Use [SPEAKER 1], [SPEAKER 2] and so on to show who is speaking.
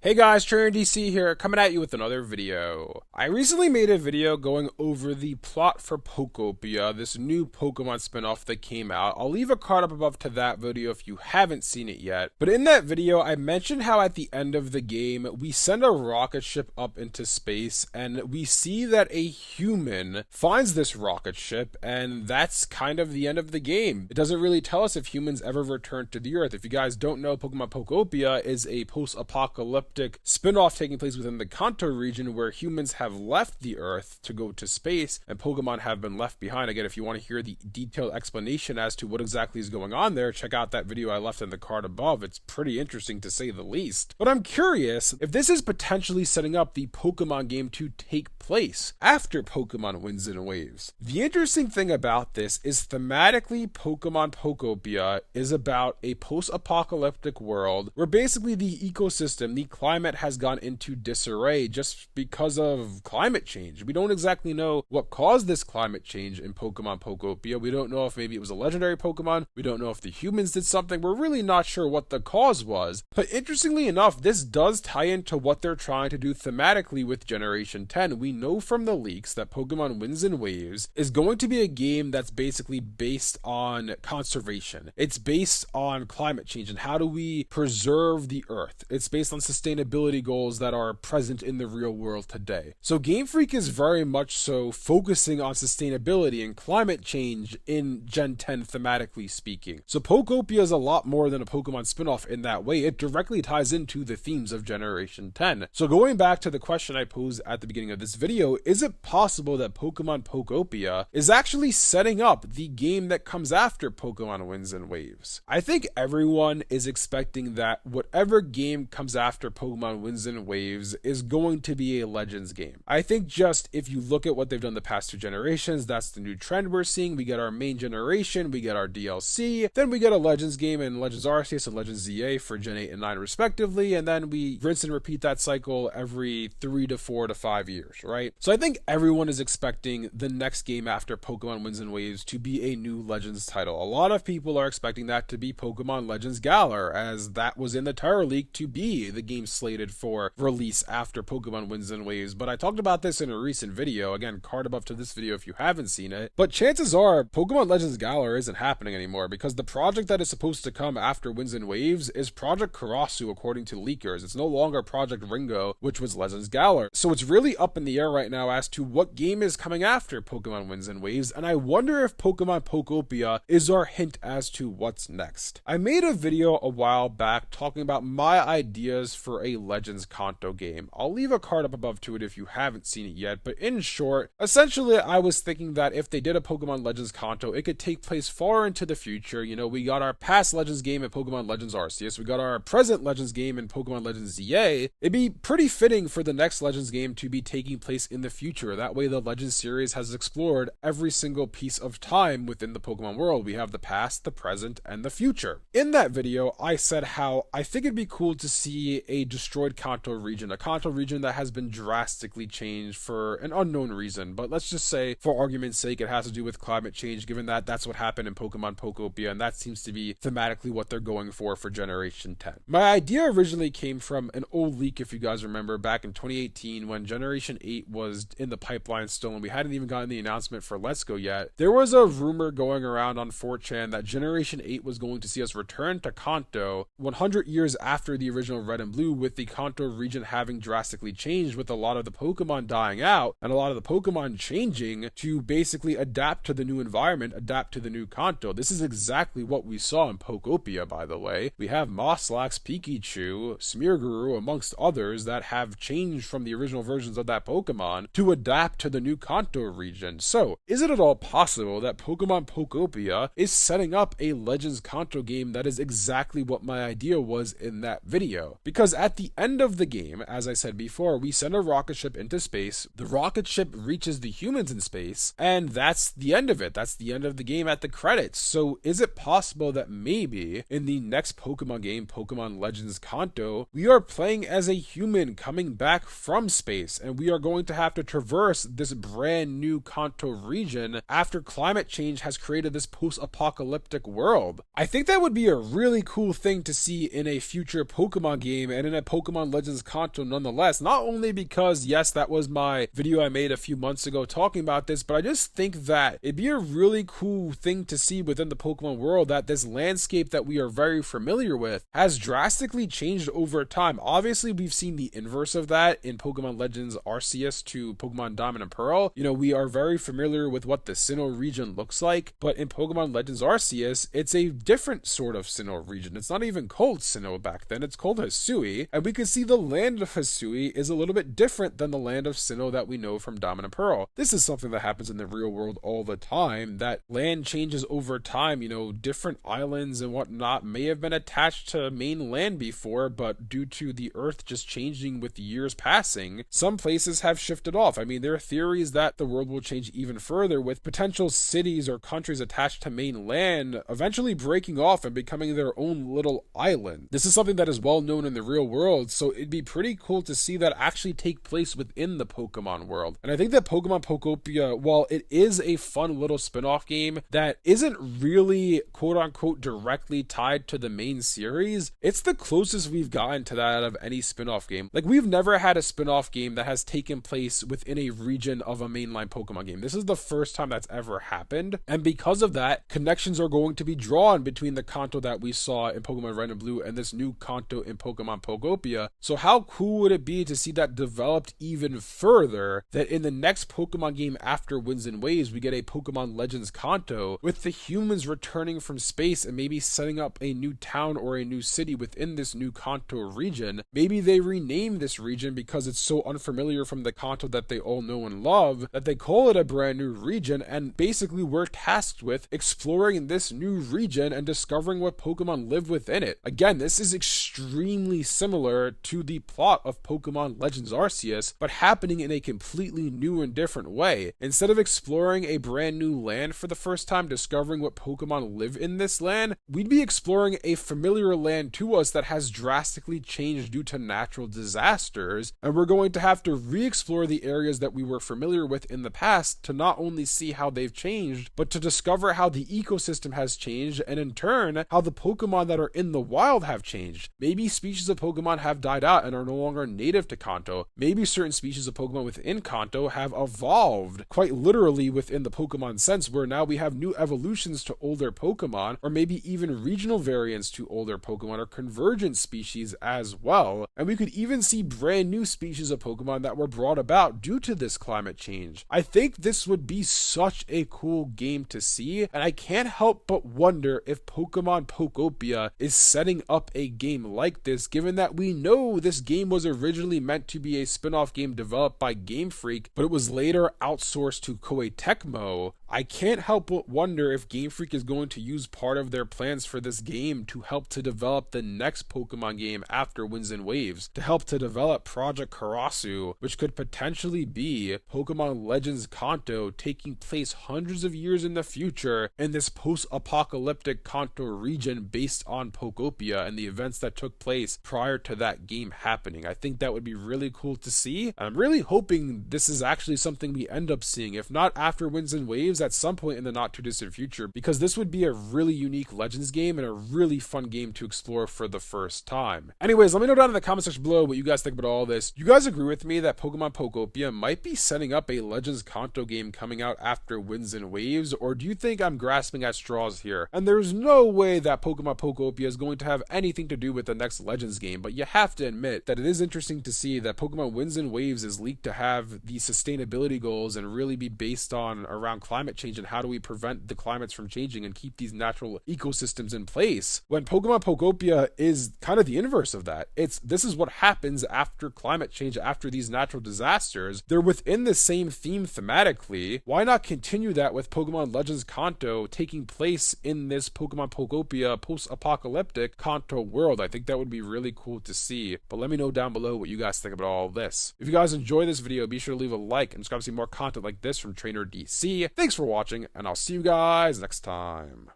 [SPEAKER 1] Hey guys, DC here, coming at you with another video. I recently made a video going over the plot for Pokopia, this new Pokemon spinoff that came out. I'll leave a card up above to that video if you haven't seen it yet. But in that video, I mentioned how at the end of the game, we send a rocket ship up into space, and we see that a human finds this rocket ship, and that's kind of the end of the game. It doesn't really tell us if humans ever return to the Earth. If you guys don't know, Pokemon Pokopia is a post-apocalyptic spin-off taking place within the Kanto region where humans have left the Earth to go to space and Pokemon have been left behind. Again, if you want to hear the detailed explanation as to what exactly is going on there, check out that video I left in the card above. It's pretty interesting to say the least. But I'm curious if this is potentially setting up the Pokemon game to take place after Pokemon Winds and Waves. The interesting thing about this is thematically Pokemon Pokopia is about a post-apocalyptic world where basically the ecosystem, the climate has gone into disarray just because of climate change. We don't exactly know what caused this climate change in Pokemon Pokopia. We don't know if maybe it was a legendary Pokemon. We don't know if the humans did something. We're really not sure what the cause was. But interestingly enough, this does tie into what they're trying to do thematically with Generation 10. We know from the leaks that Pokemon Winds and Waves is going to be a game that's basically based on conservation. It's based on climate change and how do we preserve the Earth. It's based on sustainability goals that are present in the real world today. So Game Freak is very much so focusing on sustainability and climate change in Gen 10 thematically speaking. So Pokopia is a lot more than a Pokemon spinoff in that way. It directly ties into the themes of Generation 10. So going back to the question I posed at the beginning of this video, is it possible that Pokemon Pokopia is actually setting up the game that comes after Pokemon Winds and Waves? I think everyone is expecting that whatever game comes after Pokemon Winds and Waves is going to be a Legends game. I think just if you look at what they've done the past two generations, that's the new trend we're seeing. We get our main generation, we get our DLC, then we get a Legends game and Legends Arceus and Legends ZA for Gen 8 and 9 respectively, and then we rinse and repeat that cycle every 3 to 4 to 5 years, right? So I think everyone is expecting the next game after Pokemon Winds and Waves to be a new Legends title. A lot of people are expecting that to be Pokemon Legends Galar, as that was in the Terror Leak to be the game slated for release after Pokemon Winds and Waves. But I talked about this in a recent video, again, card above to this video if you haven't seen it. But chances are Pokemon Legends Galar isn't happening anymore because the project that is supposed to come after Winds and Waves is Project Karasu according to leakers. It's no longer Project Ringo, which was Legends Galar. So it's really up in the air right now as to what game is coming after Pokemon Winds and Waves, and I wonder if Pokemon Pokopia is our hint as to what's next. I made a video a while back talking about my ideas for a Legends Kanto game. I'll leave a card up above to it if you haven't seen it yet, but in short, essentially I was thinking that if they did a Pokemon Legends Kanto, it could take place far into the future. You know, we got our past Legends game in Pokemon Legends Arceus, we got our present Legends game in Pokemon Legends ZA. It'd be pretty fitting for the next Legends game to be taking place in the future. That way the Legends series has explored every single piece of time within the Pokemon world. We have the past, the present, and the future. In that video, I said how I think it'd be cool to see a destroyed Kanto region, a Kanto region that has been drastically changed for an unknown reason, but let's just say for argument's sake it has to do with climate change, given that that's what happened in Pokemon Pokopia, and that seems to be thematically what they're going for Generation 10. My idea originally came from an old leak, if you guys remember, back in 2018 when Generation 8 was in the pipeline still and we hadn't even gotten the announcement for Let's Go yet. There was a rumor going around on 4chan that Generation 8 was going to see us return to Kanto 100 years after the original Red and Blue, with the Kanto region having drastically changed, with a lot of the Pokemon dying out and a lot of the Pokemon changing to basically adapt to the new environment, adapt to the new Kanto. This is exactly what we saw in Pokopia, by the way. We have Mosslax, Pikachu, Smearguru, amongst others that have changed from the original versions of that Pokemon to adapt to the new Kanto region. So, is it at all possible that Pokemon Pokopia is setting up a Legends Kanto game that is exactly what my idea was in that video? Because at the end of the game, as I said before, we send a rocket ship into space, the rocket ship reaches the humans in space, and that's the end of it. That's the end of the game at the credits. So is it possible that maybe in the next Pokemon game, Pokemon Legends Kanto, we are playing as a human coming back from space, and we are going to have to traverse this brand new Kanto region after climate change has created this post-apocalyptic world? I think that would be a really cool thing to see in a future Pokemon game, and in a Pokemon Legends Kanto nonetheless, not only because, yes, that was my video I made a few months ago talking about this, but I just think that it'd be a really cool thing to see within the Pokemon world that this landscape that we are very familiar with has drastically changed over time. Obviously, we've seen the inverse of that in Pokemon Legends Arceus to Pokemon Diamond and Pearl. You know, we are very familiar with what the Sinnoh region looks like, but in Pokemon Legends Arceus, it's a different sort of Sinnoh region. It's not even called Sinnoh back then, it's called Hisui, and we can see the land of Hisui is a little bit different than the land of Sinnoh that we know from Diamond and Pearl. This is something that happens in the real world all the time, that land changes over time. You know, different islands and whatnot may have been attached to main land before, but due to the earth just changing with the years passing, some places have shifted off. I mean, there are theories that the world will change even further, with potential cities or countries attached to main land eventually breaking off and becoming their own little island. This is something that is well known in the real world, so it'd be pretty cool to see that actually take place within the Pokemon world. And I think that Pokemon Pocopia, while it is a fun little spin-off game that isn't really quote-unquote directly tied to the main series, it's the closest we've gotten to that out of any spin-off game. Like, we've never had a spin-off game that has taken place within a region of a mainline Pokemon game. This is the first time that's ever happened, and because of that, connections are going to be drawn between the Kanto that we saw in Pokemon Red and Blue and this new Kanto in Pokemon Pocopia. So how cool would it be to see that developed even further, that in the next Pokemon game after Winds and Waves, we get a Pokemon Legends Kanto with the humans returning from space and maybe setting up a new town or a new city within this new Kanto region. Maybe they rename this region because it's so unfamiliar from the Kanto that they all know and love, that they call it a brand new region, and basically we're tasked with exploring this new region and discovering what Pokemon live within it. Again, this is extremely similar to the plot of Pokemon Legends Arceus, but happening in a completely new and different way. Instead of exploring a brand new land for the first time, discovering what Pokemon live in this land, we'd be exploring a familiar land to us that has drastically changed due to natural disasters, and we're going to have to re-explore the areas that we were familiar with in the past to not only see how they've changed, but to discover how the ecosystem has changed, and in turn, how the Pokemon that are in the wild have changed. Maybe species of Pokemon have died out and are no longer native to Kanto. Maybe certain species of Pokemon within Kanto have evolved, quite literally within the Pokemon sense, where now we have new evolutions to older Pokemon, or maybe even regional variants to older Pokemon, or convergent species as well. And we could even see brand new species of Pokemon that were brought about due to this climate change. I think this would be such a cool game to see, and I can't help but wonder if Pokemon Pocopia is setting up a game like this, given that we know this game was originally meant to be a spin-off game developed by Game Freak, but it was later outsourced to Koei Tecmo. I can't help but wonder if Game Freak is going to use part of their plans for this game to help to develop the next Pokemon game after Winds and Waves, to help to develop Project Karasu, which could potentially be Pokemon Legends Kanto taking place hundreds of years in the future in this post-apocalyptic Kanto region based on Pocopia and the events that took place prior to that game happening. I think that would be really cool to see, and I'm really hoping this is actually something we end up seeing, if not after Winds and Waves, at some point in the not too distant future, because this would be a really unique Legends game and a really fun game to explore for the first time. Anyways, let me know down in the comment section below what you guys think about all this. You guys agree with me that Pokemon Pocopia might be setting up a Legends Kanto game coming out after Winds and Waves, or do you think I'm grasping at straws here? And there's no way that Pokemon Pocopia is going to have anything to do with the next Legends game, but you have to admit that it is interesting to see that Pokemon Winds and Waves is leaked to have the sustainability goals and really be based on around climate change and how do we prevent the climates from changing and keep these natural ecosystems in place, when Pokemon Pocopia is kind of the inverse of that. This is what happens after climate change, after these natural disasters. They're within the same theme thematically. Why not continue that with Pokemon Legends Kanto taking place in this Pokemon Pocopia post-apocalyptic Kanto world? I think that would be really cool to see, but let me know down below what you guys think about all of this. If you guys enjoy this video, be sure to leave a like and subscribe to see more content like this from Trainer DC. Thanks for watching, and I'll see you guys next time.